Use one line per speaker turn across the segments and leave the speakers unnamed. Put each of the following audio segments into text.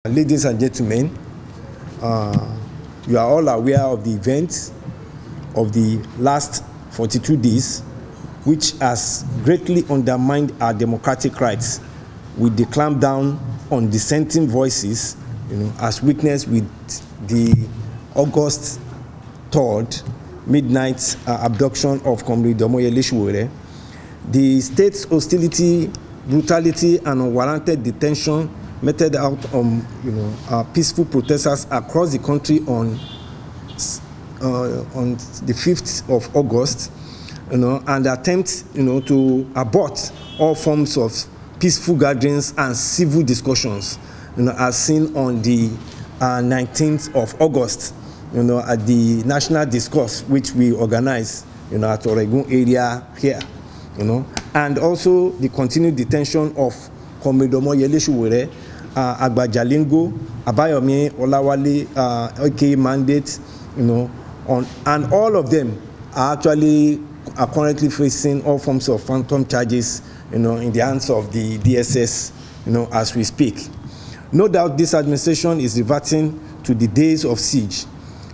Ladies and gentlemen, you are all aware of the events of the last 42 days, which has greatly undermined our democratic rights with the clampdown on dissenting voices, as witnessed with the August 3rd midnight abduction of Comrade Omoyele Sowore, the state's hostility, brutality, and unwarranted detention meted out on peaceful protesters across the country on the 5th of August, and attempts to abort all forms of peaceful gatherings and civil discussions, as seen on the 19th of August, at the national discourse which we organized, at Oregon area here, and also the continued detention of Comrade Omoyele Sowore, Agba Jalingo, Abayomi Olawale, aka Mandate, and all of them are currently facing all forms of phantom charges, in the hands of the DSS, as we speak. No doubt this administration is reverting to the days of siege,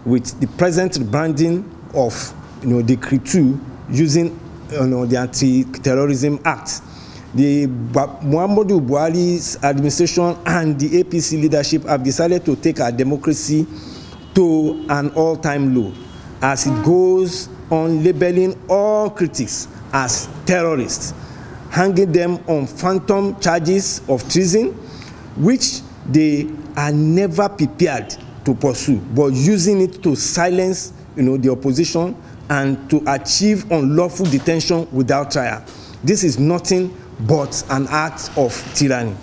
with the present branding of, Decree 2 using, the Anti-Terrorism Act. The Muhammadu Buhari's administration and the APC leadership have decided to take our democracy to an all-time low, as it goes on labeling all critics as terrorists, hanging them on phantom charges of treason, which they are never prepared to pursue, but using it to silence, the opposition and to achieve unlawful detention without trial. This is nothing but an act of tyranny.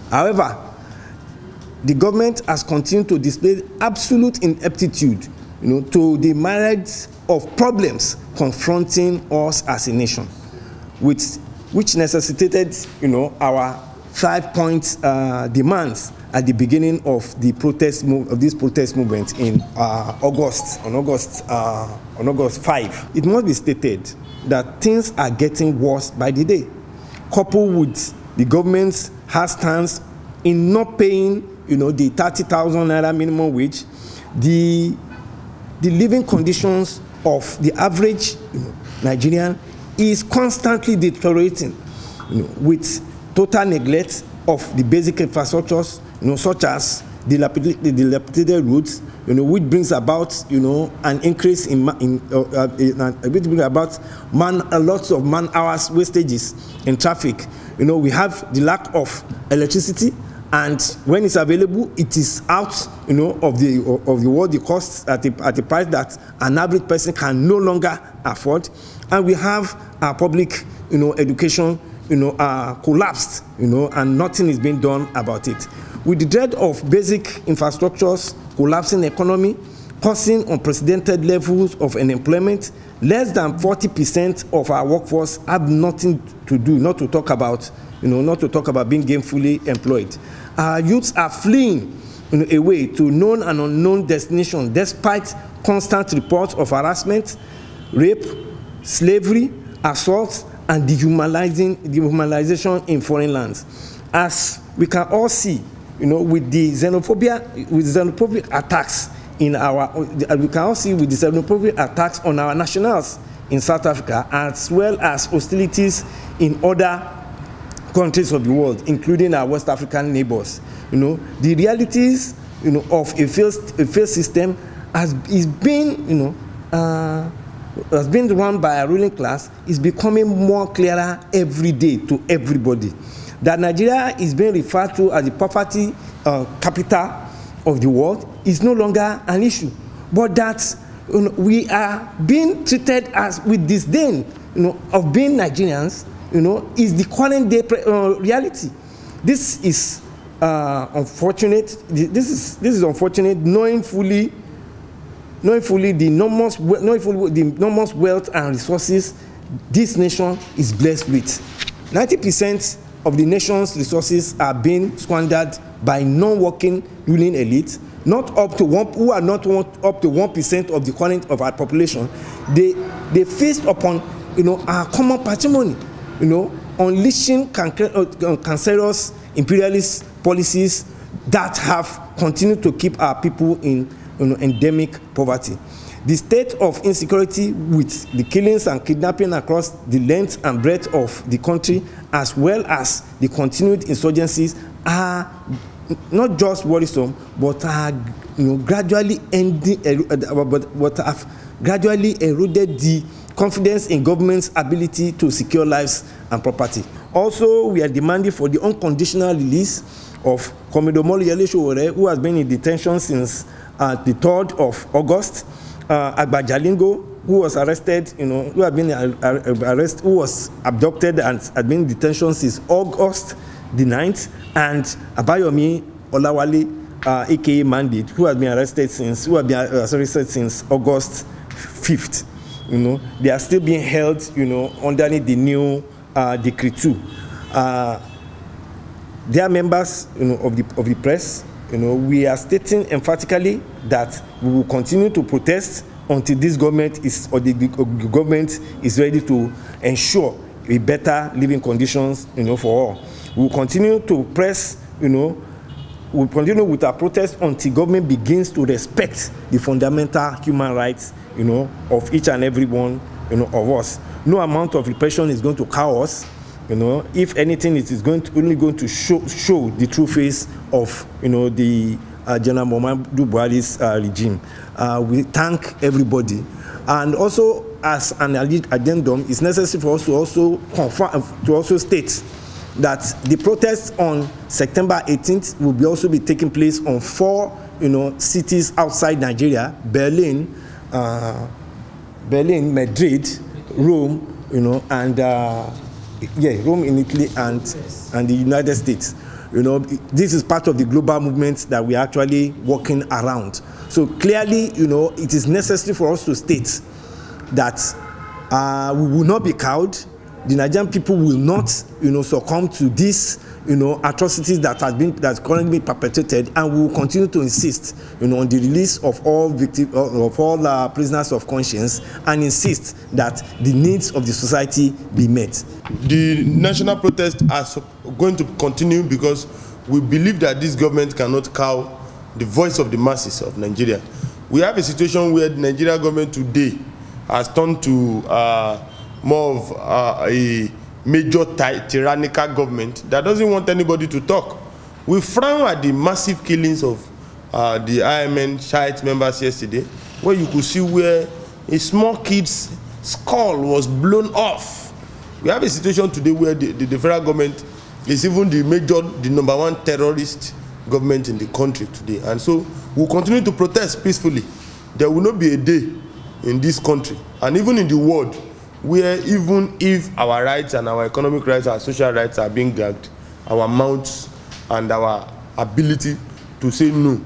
However, the government has continued to display absolute ineptitude, to the myriads of problems confronting us as a nation, which necessitated, our 5-point demands at the beginning of the this protest movement in August 5. It must be stated that things are getting worse by the day, coupled with the government's hard stance in not paying, the 30,000 naira minimum wage. The living conditions of the average Nigerian is constantly deteriorating, with total neglect of the basic infrastructures, such as the dilapidated roads, which brings about, an increase which brings about lots of man hours wastages in traffic. We have the lack of electricity, and when it's available, it is out, of the world. The costs at a price that an average person can no longer afford, and we have our public, education, collapsed, and nothing is being done about it. With the dread of basic infrastructures collapsing economy, causing unprecedented levels of unemployment, less than 40% of our workforce have nothing to do, not to talk about being gainfully employed. Our youths are fleeing away to known and unknown destinations, despite constant reports of harassment, rape, slavery, assault, and dehumanization in foreign lands. As we can all see, with the xenophobic attacks on our nationals in South Africa, as well as hostilities in other countries of the world, including our West African neighbors. The realities, of a failed system has been run by a ruling class is becoming more clearer every day to everybody. That Nigeria is being referred to as the poverty capital of the world is no longer an issue, but that we are being treated as with disdain, of being Nigerians, is the current day reality. This is unfortunate. This is unfortunate, knowing fully the enormous wealth and resources this nation is blessed with. 90% of the nation's resources are being squandered by non-working ruling elites, who are not up to 1% of the current of our population. They feast upon our common patrimony, unleashing cancerous imperialist policies that have continued to keep our people in endemic poverty. The state of insecurity with the killings and kidnapping across the length and breadth of the country, as well as the continued insurgencies, are not just worrisome, but are gradually ending, but have gradually eroded the confidence in government's ability to secure lives and property. Also, we are demanding for the unconditional release of Commodore Molayale Sowore, who has been in detention since the 3rd of August. Agba Jalingo, who was arrested, who had been arrested, who was abducted and had been in detention since August the 9th, and Abayomi Olawale, aka Mandate, who had been arrested since August 5th. They are still being held, underneath the new Decree 2. They are members, of the press. We are stating emphatically that we will continue to protest until this government the government is ready to ensure a better living conditions, for all. We will continue to press, we'll continue with our protest until government begins to respect the fundamental human rights, of each and every one, of us. No amount of repression is going to cow us. If anything, it is only going to show the true face of, the General Muhammadu Buhari's regime. We thank everybody, and also as an addendum, it's necessary for us to also confirm, to also state that the protests on September 18th will also be taking place on 4, cities outside Nigeria: Berlin, Madrid, Rome, and Rome in Italy, and the United States. This is part of the global movement that we are actually working around. So clearly, it is necessary for us to state that we will not be cowed. The Nigerian people will not, succumb to these, atrocities that's currently being perpetrated, and we will continue to insist, on the release of all victims, of all prisoners of conscience, and insist that the needs of the society be met.
The national protests are going to continue because we believe that this government cannot cow the voice of the masses of Nigeria. We have a situation where the Nigerian government today has turned to more of a major tyrannical government that doesn't want anybody to talk. We frown at the massive killings of the IMN Shiite members yesterday, where you could see where a small kid's skull was blown off. We have a situation today where the federal government is even the number 1 terrorist government in the country today. And so we'll continue to protest peacefully. There will not be a day in this country, and even in the world, where even if our rights and our economic rights, our social rights are being gagged, our mouths and our ability to say no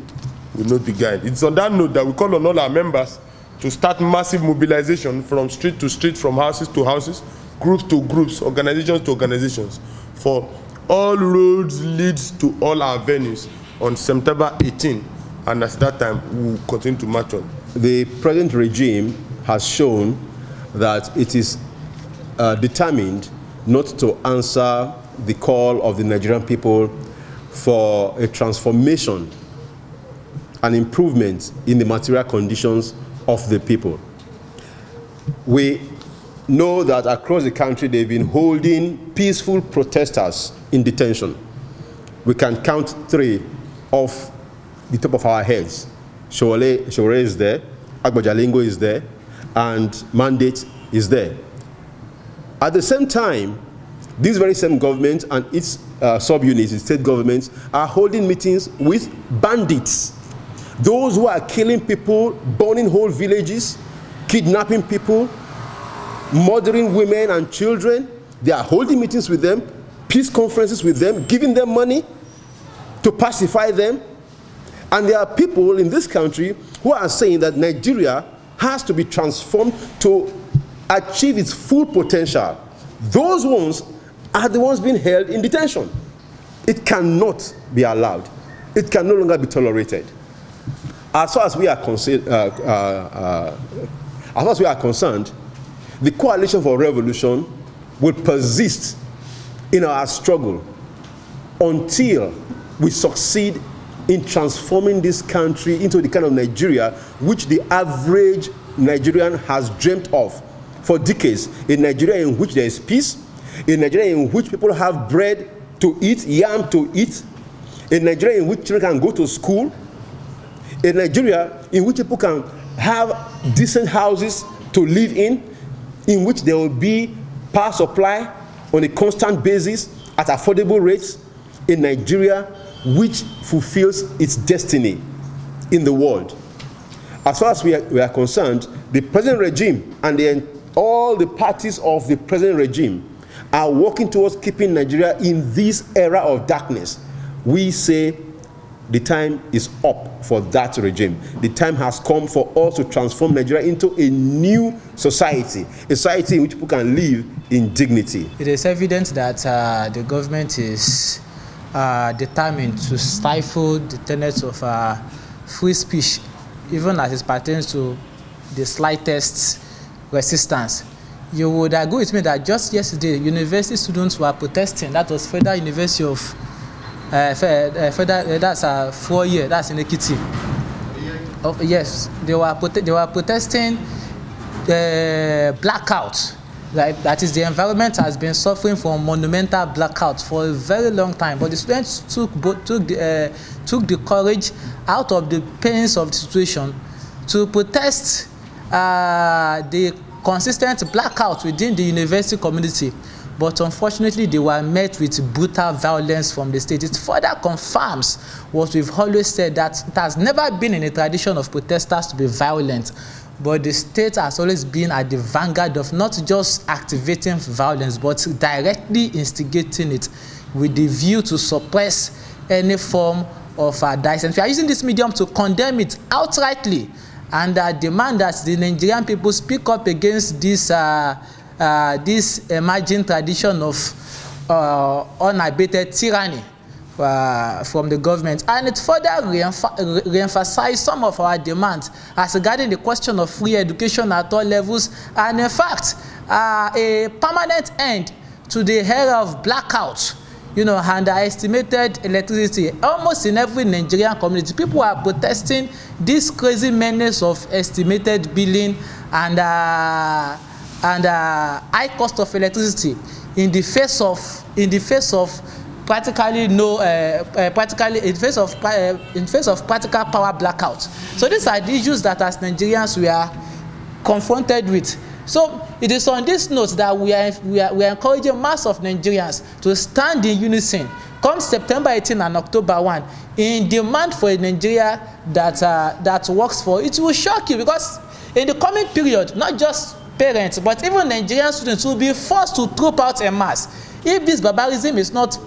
will not be gagged. It's on that note that we call on all our members to start massive mobilization from street to street, from houses to houses, groups to groups, organizations to organizations, for all roads leads to all our venues on September 18, and at that time we will continue to march on.
The present regime has shown that it is determined not to answer the call of the Nigerian people for a transformation and improvement in the material conditions of the people. We know that across the country they've been holding peaceful protesters in detention. We can count 3 off the top of our heads. Sowore is there, Agba Jalingo is there, and Mandate is there. At the same time, this very same government and its subunits, its state governments, are holding meetings with bandits. Those who are killing people, burning whole villages, kidnapping people, murdering women and children. They are holding meetings with them, peace conferences with them, giving them money to pacify them. And there are people in this country who are saying that Nigeria has to be transformed to achieve its full potential. Those ones are the ones being held in detention. It cannot be allowed. It can no longer be tolerated. As far as we are concerned, the Coalition for Revolution will persist in our struggle until we succeed in transforming this country into the kind of Nigeria which the average Nigerian has dreamt of for decades. A Nigeria in which there is peace, a Nigeria in which people have bread to eat, yam to eat, a Nigeria in which children can go to school, a Nigeria in which people can have decent houses to live in which there will be power supply on a constant basis at affordable rates, a Nigeria which fulfills its destiny in the world. As far as we are concerned, the present regime and all the parties of the present regime are working towards keeping Nigeria in this era of darkness. We say the time is up for that regime. The time has come for us to transform Nigeria into a new society, a society in which people can live in dignity.
It is evident that the government is determined to stifle the tenets of free speech, even as it pertains to the slightest resistance. You would agree with me that just yesterday, university students were protesting. That was Federal University of that's 4 years. That's in Ekiti. Oh, yes, they were protesting blackout. That is, the environment has been suffering from monumental blackout for a very long time. But the students took the courage out of the pains of the situation to protest the consistent blackout within the university community. But unfortunately, they were met with brutal violence from the state. It further confirms what we've always said, that it has never been in a tradition of protesters to be violent. But the state has always been at the vanguard of not just activating violence, but directly instigating it with the view to suppress any form of dissent. We are using this medium to condemn it outrightly and demand that the Nigerian people speak up against this this emerging tradition of unabated tyranny from the government. And it further re-emphasized some of our demands as regarding the question of free education at all levels, and in fact a permanent end to the era of blackout, you know, and estimated electricity. Almost in every Nigerian community, people are protesting this crazy menace of estimated billing and high cost of electricity in the face of practically no in face of practical power blackout. So these are the issues that as Nigerians we are confronted with. So it is on this note that we are encouraging mass of Nigerians to stand in unison come September 18 and October 1 in demand for a Nigeria that works for. It will shock you, because in the coming period, not just parents but even Nigerian students will be forced to troop out en masse if this barbarism is not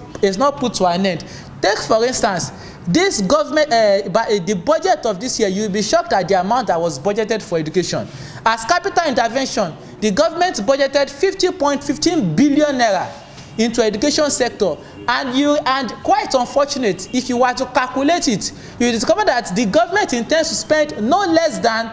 put to an end. Take for instance this government, the budget of this year. You will be shocked at the amount that was budgeted for education. As capital intervention, the government budgeted 50.15 billion naira into education sector, and quite unfortunate, if you were to calculate it, you discover that the government intends to spend no less than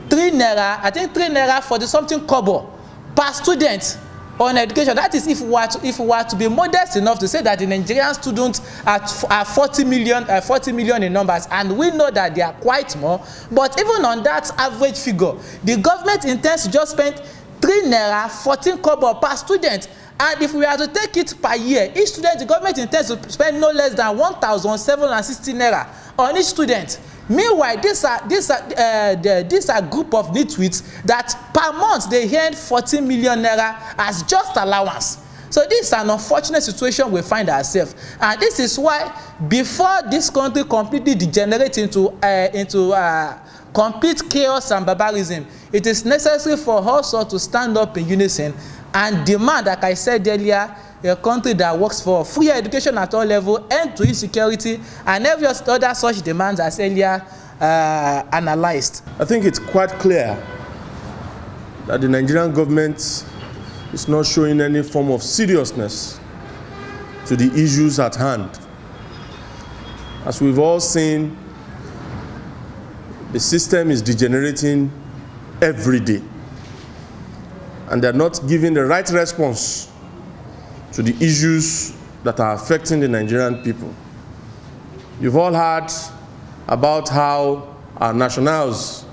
3 naira, I think 3 naira 40-something kobo per student on education. That is if we were to be modest enough to say that the Nigerian students are 40 million in numbers, and we know that they are quite more. But even on that average figure, the government intends to just spend 3 naira 14 kobo per student. And if we are to take it per year, each student, the government intends to spend no less than 1,760 naira on each student. Meanwhile, these are a group of nitwits that per month they earn 14 million naira as just allowance. So this is an unfortunate situation we find ourselves, and this is why before this country completely degenerates into complete chaos and barbarism, it is necessary for us all to stand up in unison and demand, like I said earlier, a country that works for free education at all levels, end to insecurity, and every other such demands as earlier analyzed.
I think it's quite clear that the Nigerian government is not showing any form of seriousness to the issues at hand. As we've all seen, the system is degenerating every day, and they're not giving the right response to the issues that are affecting the Nigerian people. You've all heard about how our nationals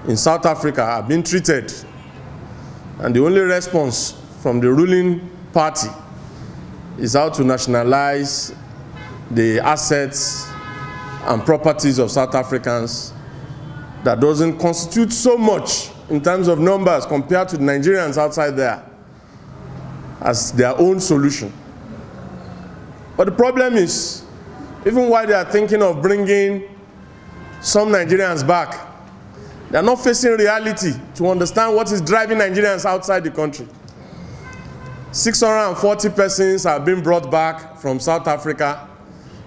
in South Africa are being treated, and the only response from the ruling party is how to nationalize the assets and properties of South Africans that doesn't constitute so much in terms of numbers compared to the Nigerians outside there as their own solution. But the problem is, even while they are thinking of bringing some Nigerians back, they are not facing reality to understand what is driving Nigerians outside the country. 640 persons have been brought back from South Africa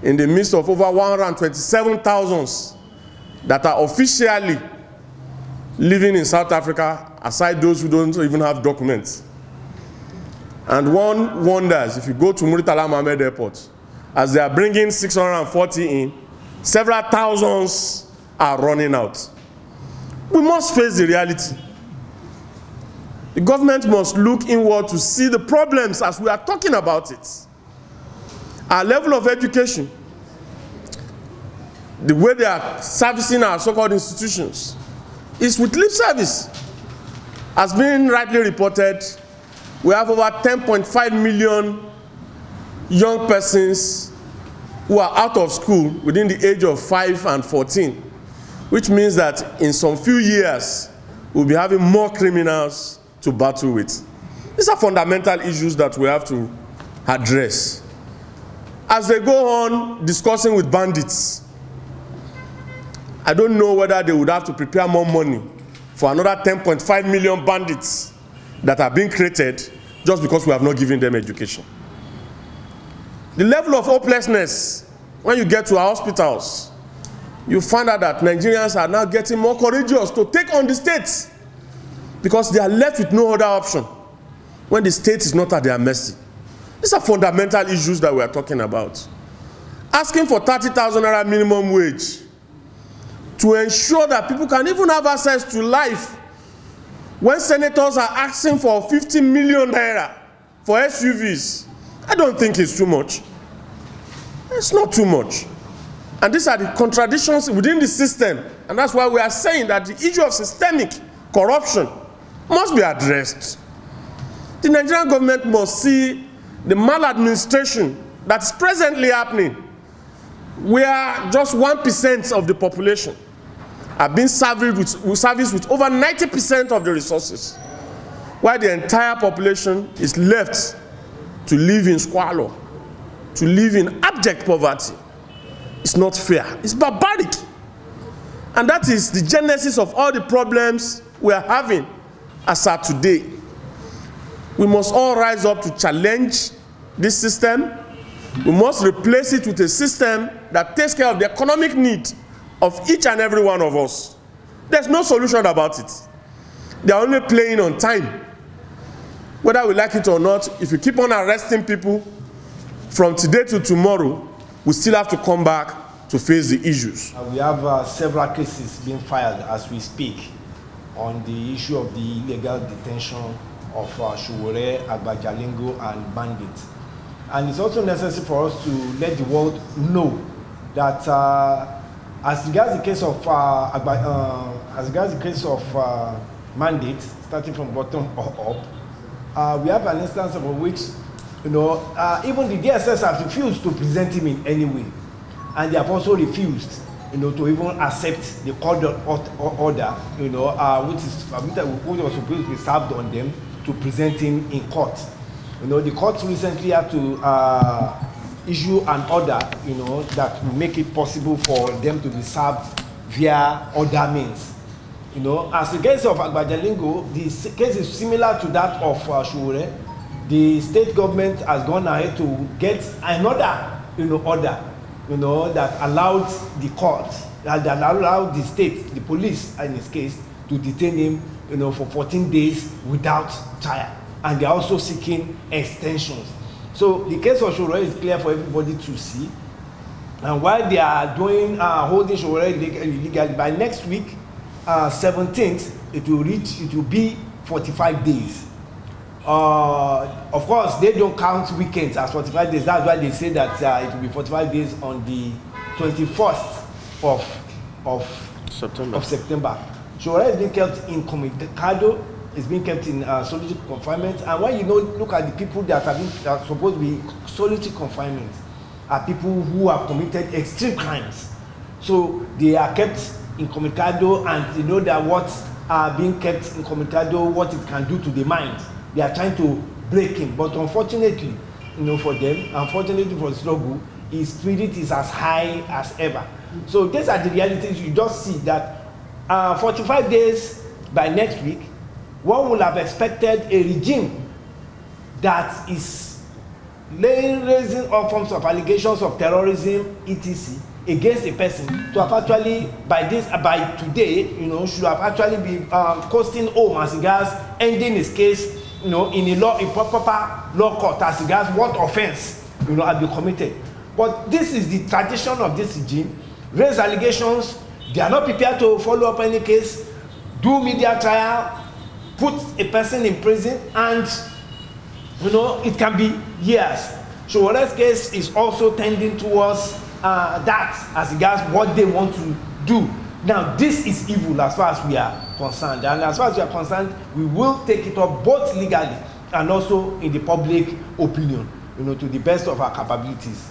in the midst of over 127,000 that are officially living in South Africa, aside those who don't even have documents. And one wonders, if you go to Murtala Mohammed Airport, as they are bringing 640 in, several thousands are running out. We must face the reality. The government must look inward to see the problems as we are talking about it. Our level of education, the way they are servicing our so-called institutions, is with lip service. As being rightly reported, we have over 10.5 million young persons who are out of school within the age of 5 and 14, which means that in some few years, we'll be having more criminals to battle with. These are fundamental issues that we have to address. As they go on discussing with bandits, I don't know whether they would have to prepare more money for another 10.5 million bandits that are being created just because we have not given them education. The level of hopelessness, when you get to our hospitals, you find out that Nigerians are now getting more courageous to take on the state because they are left with no other option when the state is not at their mercy. These are fundamental issues that we are talking about. Asking for 30,000 naira minimum wage to ensure that people can even have access to life when senators are asking for 50 million naira for SUVs, I don't think it's too much. It's not too much. And these are the contradictions within the system. And that's why we are saying that the issue of systemic corruption must be addressed. The Nigerian government must see the maladministration that's presently happening, where just 1% of the population are being serviced with over 90% of the resources, while the entire population is left to live in squalor, to live in abject poverty. It's not fair. It's barbaric. And that is the genesis of all the problems we are having as at today. We must all rise up to challenge this system. We must replace it with a system that takes care of the economic need of each and every one of us. There's no solution about it. They are only playing on time. Whether we like it or not, if you keep on arresting people from today to tomorrow, we still have to come back to face the issues.
We have several cases being filed as we speak on the issue of the illegal detention of Sowore, Agbajalingo, and bandits. And it's also necessary for us to let the world know that as regards the case of mandates, starting from bottom up, we have an instance of which, even the DSS have refused to present him in any way, and they have also refused, to even accept the court order, which was supposed to be served on them to present him in court. The court recently had to issue an order, that will make it possible for them to be served via other means. As the case of Agbajalingo, the case is similar to that of Sowore. The state government has gone ahead to get another, order, that allowed the court, that allowed the state, the police in this case, to detain him, for 14 days without trial. And they are also seeking extensions. So the case of Sowore is clear for everybody to see. And while they are holding Sowore illegally, by next week, 17th, it will be 45 days. Of course, they don't count weekends as 45 days. That's why they say that it will be 45 days on the 21st of September. Showore is being kept in Communicado, is being kept in solitary confinement. And when you look at the people that are supposed to be solitary confinement, are people who have committed extreme crimes. So they are kept in Communicado, and you know that what being kept in Communicado, what it can do to the mind. They are trying to break him, but unfortunately, for them, unfortunately for the struggle, his spirit is as high as ever. So these are the realities. You just see that 45 days by next week, one would have expected a regime that is raising all forms of allegations of terrorism, etc., against a person to have actually by today, should have actually been coasting home as regards ending his case, in a proper law court as regards what offense, had been committed. But this is the tradition of this regime: raise allegations. They are not prepared to follow up any case, do media trial, put a person in prison, and it can be years. So Showore's case is also tending towards that as regards what they want to do. Now, this is evil as far as we are concerned, and as far as we are concerned, we will take it up both legally and also in the public opinion, to the best of our capabilities.